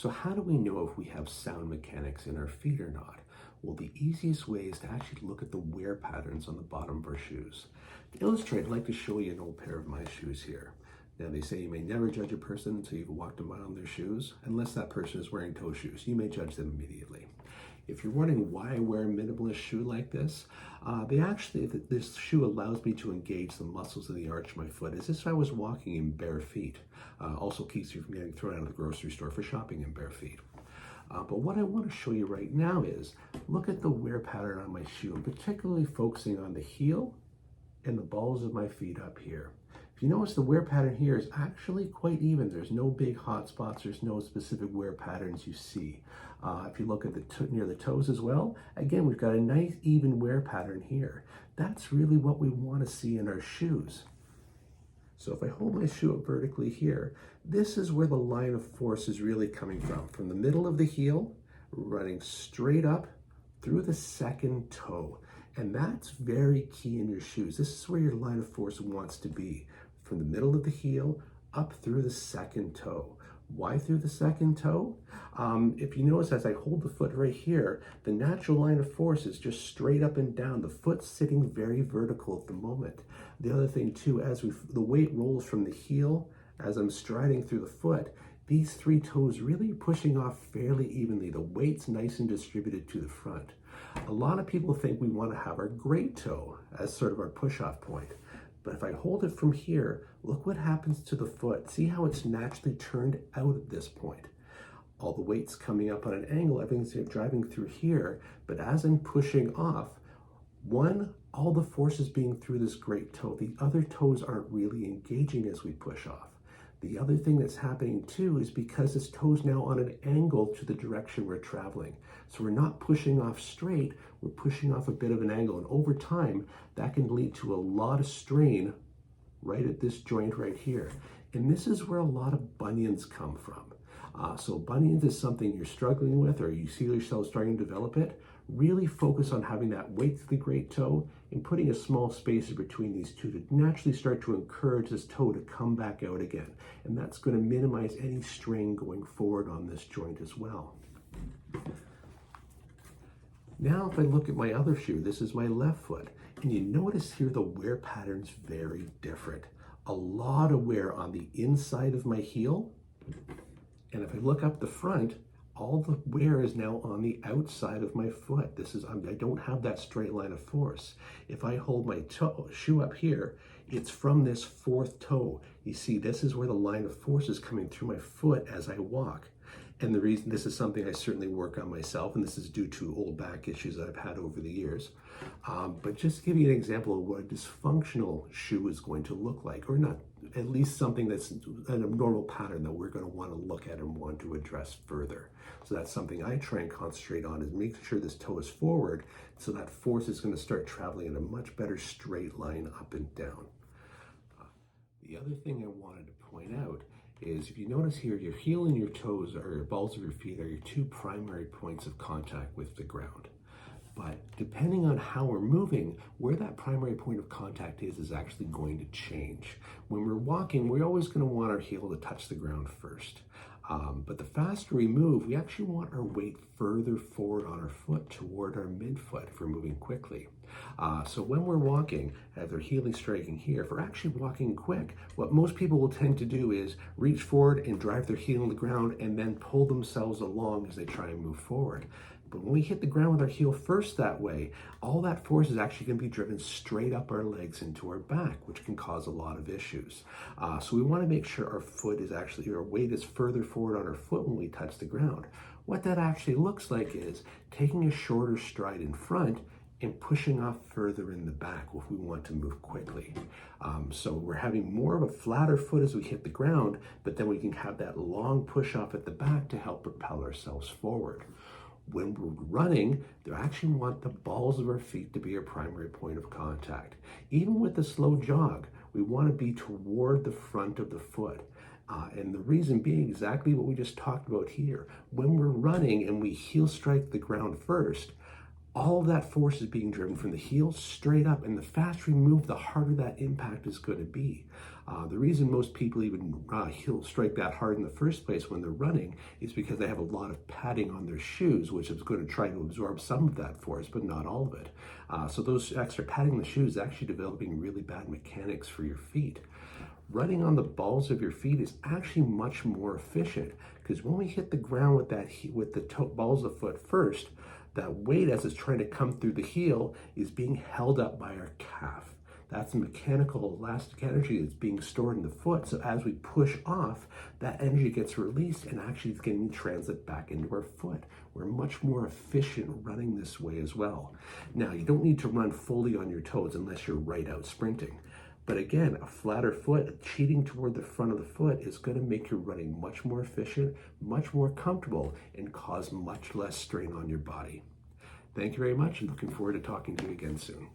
So how do we know if we have sound mechanics in our feet or not? Well, the easiest way is to actually look at the wear patterns on the bottom of our shoes. To illustrate, I'd like to show you an old pair of my shoes here. Now, they say you may never judge a person until you've walked a mile in their shoes, unless that person is wearing toe shoes. You may judge them immediately. If you're wondering why I wear a minimalist shoe like this, this shoe allows me to engage the muscles of the arch of my foot as if I was walking in bare feet. Also keeps you from getting thrown out of the grocery store for shopping in bare feet. But what I want to show you right now is, look at the wear pattern on my shoe, and particularly focusing on the heel and the balls of my feet up here. If you notice, the wear pattern here is actually quite even. There's no big hot spots. There's no specific wear patterns you see. If you look at near the toes as well, again, we've got a nice even wear pattern here. That's really what we want to see in our shoes. So if I hold my shoe up vertically here, this is where the line of force is really coming from the middle of the heel, running straight up through the second toe. And that's very key in your shoes. This is where your line of force wants to be, from the middle of the heel up through the second toe. Why through the second toe? If you notice, as I hold the foot right here, the natural line of force is just straight up and down. The foot's sitting very vertical at the moment. The other thing too, as the weight rolls from the heel, as I'm striding through the foot, these three toes really pushing off fairly evenly. The weight's nice and distributed to the front. A lot of people think we want to have our great toe as sort of our push-off point. But if I hold it from here, look what happens to the foot. See how it's naturally turned out at this point. All the weight's coming up on an angle, everything's driving through here, but as I'm pushing off, all the force is being through this great toe. The other toes aren't really engaging as we push off. The other thing that's happening too is because this toe's now on an angle to the direction we're traveling. So we're not pushing off straight, we're pushing off a bit of an angle. And over time, that can lead to a lot of strain right at this joint right here. And this is where a lot of bunions come from. So bunions is something you're struggling with, or you see yourself starting to develop it. Really focus on having that weight to the great toe and putting a small space in between these two to naturally start to encourage this toe to come back out again. And that's going to minimize any strain going forward on this joint as well. Now, if I look at my other shoe, this is my left foot, and you notice here the wear pattern's very different. A lot of wear on the inside of my heel, and if I look up the front, all the wear is now on the outside of my foot. I don't have that straight line of force. If I hold my shoe up here, it's from this fourth toe. You see, this is where the line of force is coming through my foot as I walk. And the reason, this is something I certainly work on myself, and this is due to old back issues that I've had over the years. But just to give you an example of what a dysfunctional shoe is going to look like, or not, at least something that's an abnormal pattern that we're going to want to look at and want to address further. So that's something I try and concentrate on, is making sure this toe is forward, so that force is going to start traveling in a much better straight line up and down. The other thing I wanted to point out is, if you notice here, your heel and your toes, or your balls of your feet, are your two primary points of contact with the ground. But depending on how we're moving, where that primary point of contact is actually going to change. When we're walking, we're always going to want our heel to touch the ground first. But the faster we move, we actually want our weight further forward on our foot toward our midfoot if we're moving quickly. So when we're walking, as they're heeling striking here, if we're actually walking quick, what most people will tend to do is reach forward and drive their heel on the ground and then pull themselves along as they try and move forward. But when we hit the ground with our heel first that way, all that force is actually going to be driven straight up our legs into our back, which can cause a lot of issues. So we want to make sure our weight is further forward on our foot when we touch the ground. What that actually looks like is taking a shorter stride in front and pushing off further in the back if we want to move quickly. So we're having more of a flatter foot as we hit the ground, but then we can have that long push off at the back to help propel ourselves forward. When we're running, they actually want the balls of our feet to be our primary point of contact. Even with a slow jog, we want to be toward the front of the foot. And the reason being exactly what we just talked about here. When we're running and we heel strike the ground first, all of that force is being driven from the heel straight up, and the faster we move, the harder that impact is going to be. The reason most people even heel strike that hard in the first place when they're running is because they have a lot of padding on their shoes, which is going to try to absorb some of that force, but not all of it. So those extra padding in the shoes is actually developing really bad mechanics for your feet. Running on the balls of your feet is actually much more efficient, because when we hit the ground with the balls of the foot first, that weight as it's trying to come through the heel is being held up by our calf. That's the mechanical elastic energy that's being stored in the foot. So as we push off, that energy gets released and actually is getting transit back into our foot. We're much more efficient running this way as well. Now, you don't need to run fully on your toes unless you're right out sprinting. But again, a flatter foot, cheating toward the front of the foot, is going to make your running much more efficient, much more comfortable, and cause much less strain on your body. Thank you very much, and looking forward to talking to you again soon.